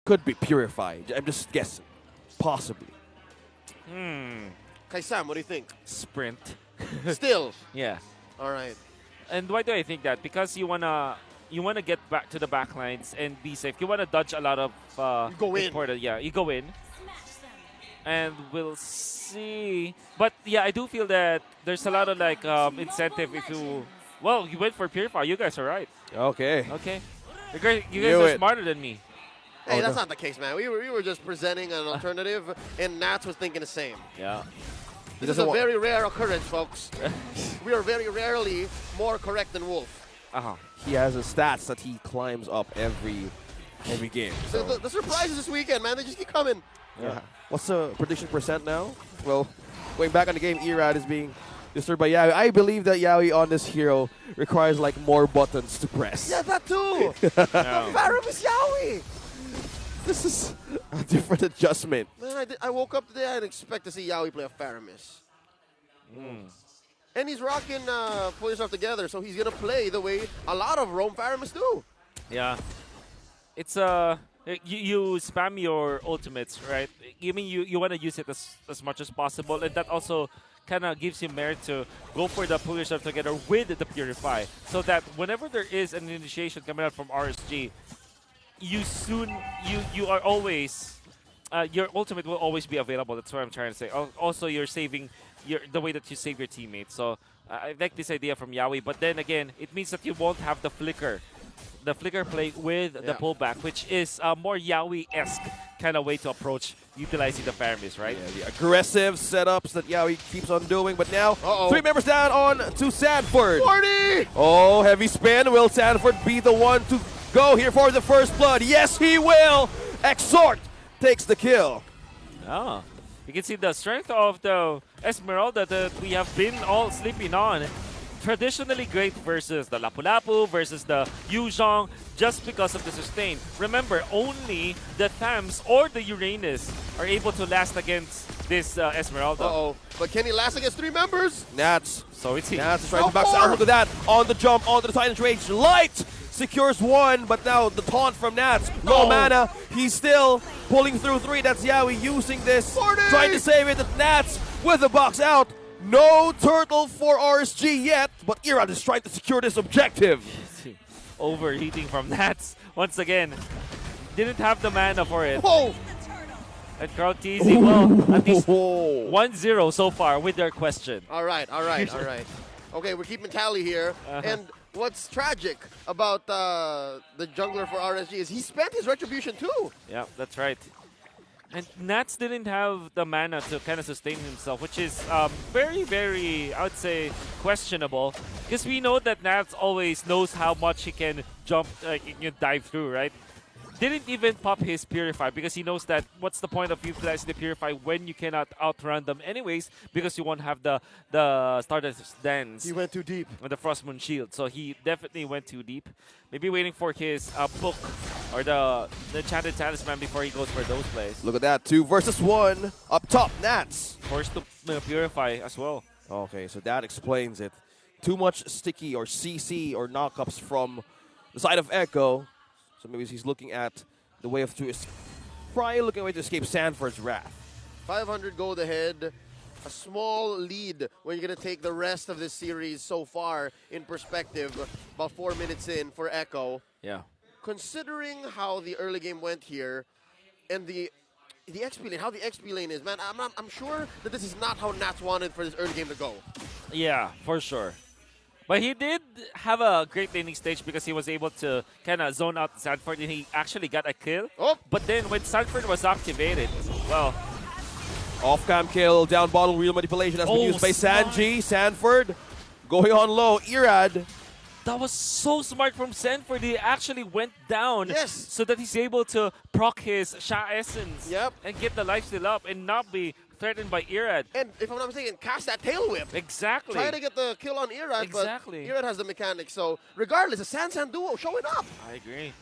could be purified. I'm just guessing. Possibly. Kay Sam, what do you think? Sprint. Still? Yeah. All right. And why do I think that? Because you wanna get back to the back lines and be safe. You wanna dodge a lot of You go in. important. Yeah, you go in. And we'll see. But yeah, I do feel that there's a lot of like incentive if you. Well, you went for Purify. You guys are right. Okay. Okay. You guys are smarter than me. Hey, that's not the case, man. We were just presenting an alternative, and Nats was thinking the same. Yeah. This is a very rare occurrence, folks. We are very rarely more correct than Wolf. He has a stats that he climbs up every game. So. The surprises this weekend, man, they just keep coming. Yeah. What's the prediction percent now? Well, going back on the game, Erad is being disturbed by Yawi. I believe that Yawi on this hero requires like more buttons to press. Yeah, that too. The Faramis Yawi. This is a different adjustment. Man, I woke up today, I didn't expect to see Yawi play a Faramis. And he's rocking Pull Yourself Together, so he's going to play the way a lot of Rome Faramis do. Yeah. It's you spam your ultimates, right? You mean you want to use it as much as possible, and that also kind of gives you merit to go for the Pull Yourself Together with the Purify, so that whenever there is an initiation coming out from RSG, you are always your ultimate will always be available. That's what I'm trying to say. Also, you're saving the way that you save your teammates. So I like this idea from Yawi, but then again, it means that you won't have the flicker play with the pullback, which is a more Yawi-esque kind of way to approach utilizing the Faramis, right? Yeah, the aggressive setups that Yawi keeps on doing, but now 3 members down on to Sanford. 40! Oh, heavy spin. Will Sanford be the one to go here for the first blood? Yes, he will. Exhort takes the kill. Oh, you can see the strength of the Esmeralda that we have been all sleeping on. Traditionally great versus the Lapu-Lapu, versus the Yuzhong, just because of the sustain. Remember, only the Thams or the Uranus are able to last against this Esmeralda. But can he last against 3 members? Nats. So it's Nats is trying to back out. Look at that. On the jump, onto the Titan's Rage. Light secures 1, but now the taunt from Nats. Low mana. He's still pulling through 3. That's Yawi using this. 40! Trying to save it. Nats with the box out. No turtle for RSG yet, but Erad is trying to secure this objective. Overheating from Nats once again. Didn't have the mana for it. Whoa! And crowd teasing, well, at least 1-0 so far with their question. All right. Okay, we're keeping tally here. And what's tragic about the jungler for RSG is he spent his retribution too. Yeah, that's right. And Nats didn't have the mana to kind of sustain himself, which is very, very, I would say, questionable. Because we know that Nats always knows how much he can jump, dive through, right? Didn't even pop his Purify because he knows that what's the point of utilizing the Purify when you cannot outrun them anyways, because you won't have the Stardust Dance. He went too deep. With the Frost Moon Shield. So he definitely went too deep. Maybe waiting for his book or the Enchanted Talisman before he goes for those plays. Look at that. 2 versus 1. Up top, Nats. Forced to Purify as well. Okay, so that explains it. Too much sticky or CC or knockups from the side of Echo. So maybe he's looking at the way probably looking at a way to escape Sanford's wrath. 500 gold ahead. A small lead when you're going to take the rest of this series so far in perspective. About 4 minutes in for Echo. Yeah. Considering how the early game went here and the XP lane, how the XP lane is, man, I'm sure that this is not how Nats wanted for this early game to go. Yeah, for sure. But he did have a great laning stage because he was able to kind of zone out Sanford and he actually got a kill. But then when Sanford was activated, well... Off-cam kill, down bottle, real manipulation has been used by Sanji. Sanford going on low. Erad. That was so smart from Sanford. He actually went down so that he's able to proc his Sha Essence and get the lifesteal up and not be threatened by Erad. And if I'm not mistaken, cast that tail whip. Exactly. Try to get the kill on Erad, but Erad has the mechanics. So regardless, a San duo showing up. I agree.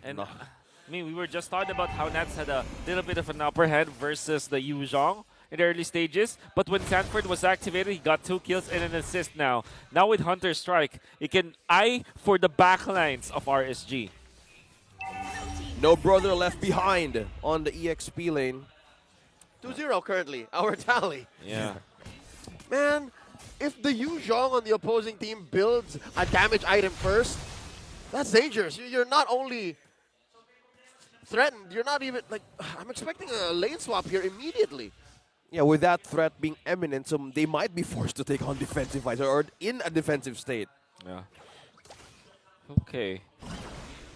And I mean, we were just talking about how Nats had a little bit of an upper hand versus the Yuzhong in the early stages. But when Sanford was activated, he got 2 kills and an assist now. Now with Hunter Strike, he can eye for the backlines of RSG. No brother left behind on the EXP lane. 2-0 currently, our tally. Yeah. Man, if the Yu Zhong on the opposing team builds a damage item first, that's dangerous. You're not only threatened, you're not even, like, I'm expecting a lane swap here immediately. Yeah, with that threat being imminent, so they might be forced to take on defensive fights or in a defensive state. Yeah. Okay.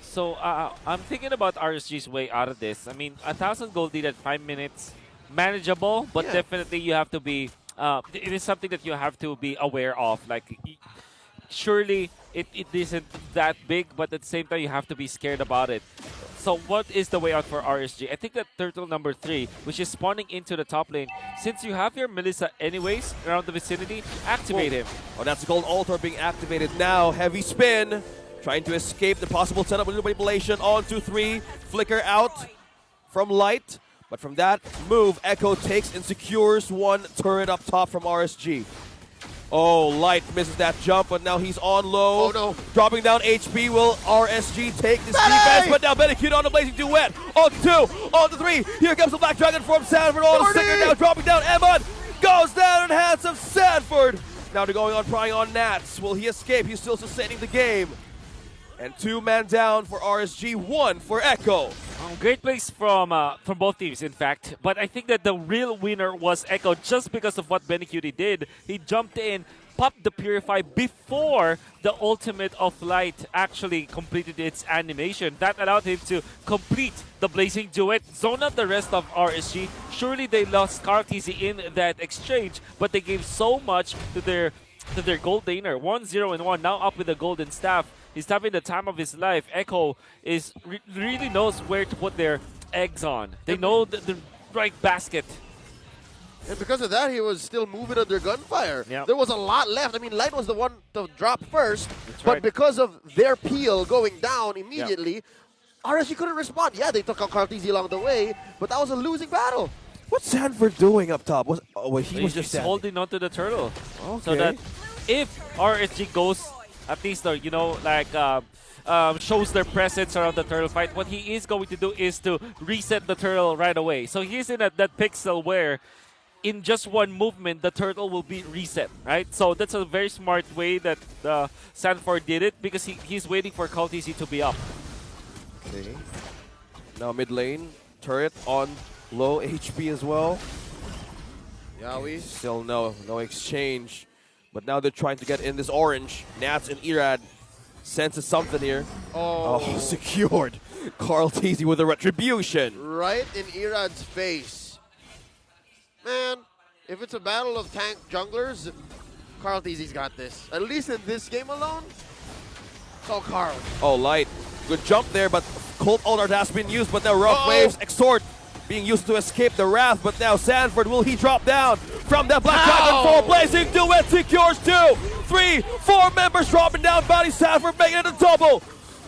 So I'm thinking about RSG's way out of this. I mean, 1,000 gold lead at 5 minutes, manageable, but Yeah. definitely you have to be. It is something that you have to be aware of. Like, surely it isn't that big, but at the same time you have to be scared about it. So what is the way out for RSG? I think that turtle number 3, which is spawning into the top lane, since you have your Melissa anyways around the vicinity, activate him. Oh, that's the gold altar being activated now. Heavy spin. Trying to escape the possible setup with manipulation. On to 3. Flicker out from Light. But from that move, Echo takes and secures one turret up top from RSG. Oh, Light misses that jump, but now he's on low. Oh, no. Dropping down HP. Will RSG take this defense? But now Benekute on the blazing duet. On to 2, on to 3. Here comes the Black Dragon from Sanford. On the sticker now, dropping down. Emon goes down in hands of Sanford. Now they're going on, prying on Nats. Will he escape? He's still sustaining the game. And 2 man down for RSG, 1 for Echo. Great plays from both teams, in fact. But I think that the real winner was Echo just because of what Benekute did. He jumped in, popped the Purify before the ultimate of Light actually completed its animation. That allowed him to complete the Blazing Duet, zone out the rest of RSG. Surely they lost Kartisi in that exchange, but they gave so much to their gold laner. 1-0-1, now up with the golden staff. He's having the time of his life. Echo is really knows where to put their eggs on. They know the right basket. And because of that, he was still moving under gunfire. Yep. There was a lot left. I mean, Light was the one to drop first, That's but right. because of their peel going down immediately, RSG couldn't respond. Yeah, they took out Kartisi along the way, but that was a losing battle. What's Sanford doing up top? He was He's just just holding onto the turtle. Okay. So that if RSG goes, at least, you know, like shows their presence around the turtle fight, what he is going to do is to reset the turtle right away. So he's in that pixel where in just one movement, the turtle will be reset, right? So that's a very smart way that Sanford did it because he's waiting for Kartisi to be up. Okay. Now mid lane, turret on low HP as well. Yawi. Still no exchange. But now they're trying to get in this orange. Nats and Irad senses something here. Oh, Secured. Kartisi with a retribution. right in Irad's face. Man, if it's a battle of tank junglers, Kartisi's got this. At least in this game alone, it's all Karl. Oh, Light. Good jump there, but Cold Alert has been used, but now Rough Waves, Exhort being used to escape the Wrath, but now Sanford, will he drop down from that Black Dragon Fall? Blazing Duet secures 2, 3, 4 members dropping down, Bounty Sanford making it a double.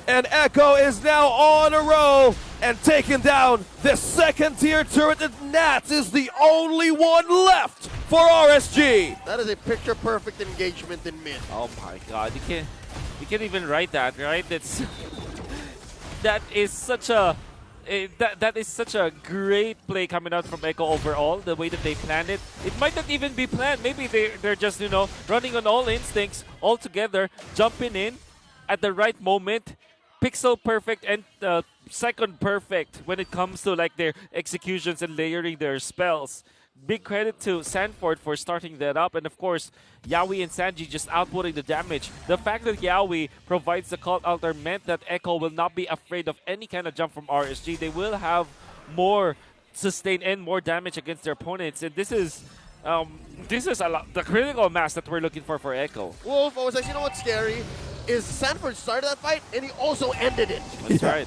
And Echo is now on a roll and taking down the second tier turret, and Nats is the only one left for RSG. That is a picture-perfect engagement in mid. Oh my God, you can't even write that, right? That is such a that is such a great play coming out from Echo overall. The way that they planned it, it might not even be planned. Maybe they're just, you know, running on all instincts all together, jumping in at the right moment, pixel perfect and second perfect when it comes to like their executions and layering their spells. Big credit to Sanford for starting that up, and of course, Yawi and Sanji just outputting the damage. The fact that Yawi provides the cult altar meant that Echo will not be afraid of any kind of jump from RSG. They will have more sustain and more damage against their opponents, and this is a lot, the critical mass that we're looking for Echo. Wolf, I was like, you know what's scary? Is Sanford started that fight, and he also ended it. That's right.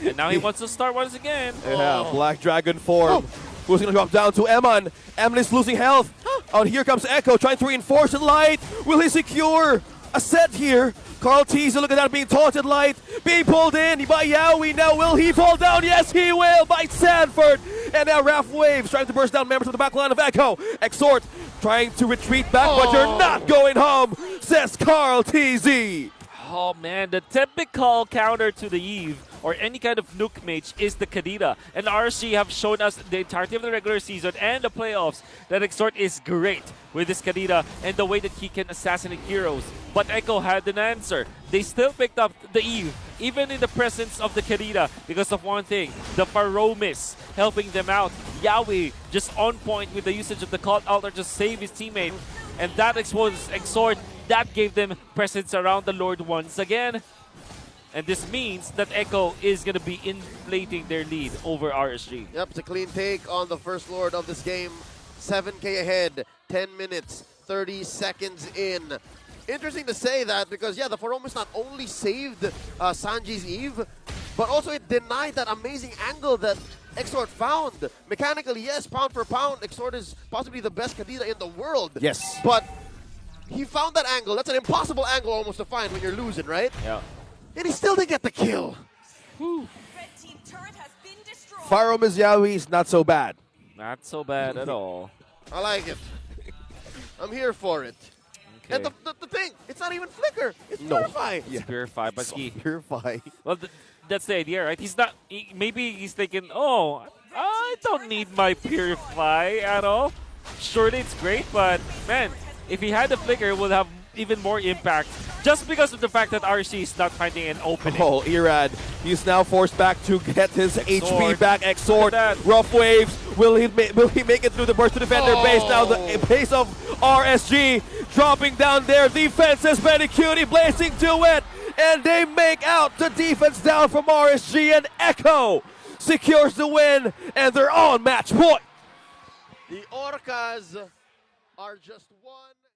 And now he wants to start once again. Yeah, Black Dragon form. Who's going to drop down to Eman? Emily's losing health. Oh, here comes Echo trying to reinforce the Light. Will he secure a set here? Kartisi looking at being taunted. Light being pulled in by Yawi. Now will he fall down? Yes, he will by Sanford. And now Wrath Waves trying to burst down members of the back line of Echo. Exhort trying to retreat back, but you're not going home, says Kartisi. Oh man, the typical counter to the Eve or any kind of nuke mage is the Kadita. And RSG have shown us the entirety of the regular season and the playoffs that Exort is great with this Kadita and the way that he can assassinate heroes. But Echo had an answer. They still picked up the Eve, even in the presence of the Kadita, because of one thing, the Paromis helping them out. Yawi just on point with the usage of the Cult Altar to save his teammate. And that exposed Exort. That gave them presence around the Lord once again. And this means that Echo is going to be inflating their lead over RSG. Yep, it's a clean take on the first Lord of this game. 7K ahead, 10 minutes, 30 seconds in. Interesting to say that because, yeah, the Faromis not only saved Sanji's Eve, but also it denied that amazing angle that Exort found. Mechanically, yes, pound for pound, Exort is possibly the best Kadita in the world. Yes. But he found that angle. That's an impossible angle almost to find when you're losing, right? Yeah. And he still didn't get the kill. Red team turret has been destroyed. Faromis Yawi is not so bad. Not so bad at all. I like it. I'm here for it. Okay. And the thing, it's not even Flicker. It's No. Purify. Yeah. Purify, but he... Purify. Well, that's the idea, right? He's not... maybe he's thinking, oh, I don't need my Purify at all. Surely it's great, but man, if he had the Flicker, it would have even more impact. Just because of the fact that RC is not finding an opening. Oh, Irad, he's now forced back to get his HP back. Exort, Look at that. rough waves. Will he make it through the burst to defend their base? Now the base of RSG dropping down their defenses. Cutie blazing to it. And they make out the defense down from RSG. And Echo secures the win. And they're on match point. The Orcas are just one.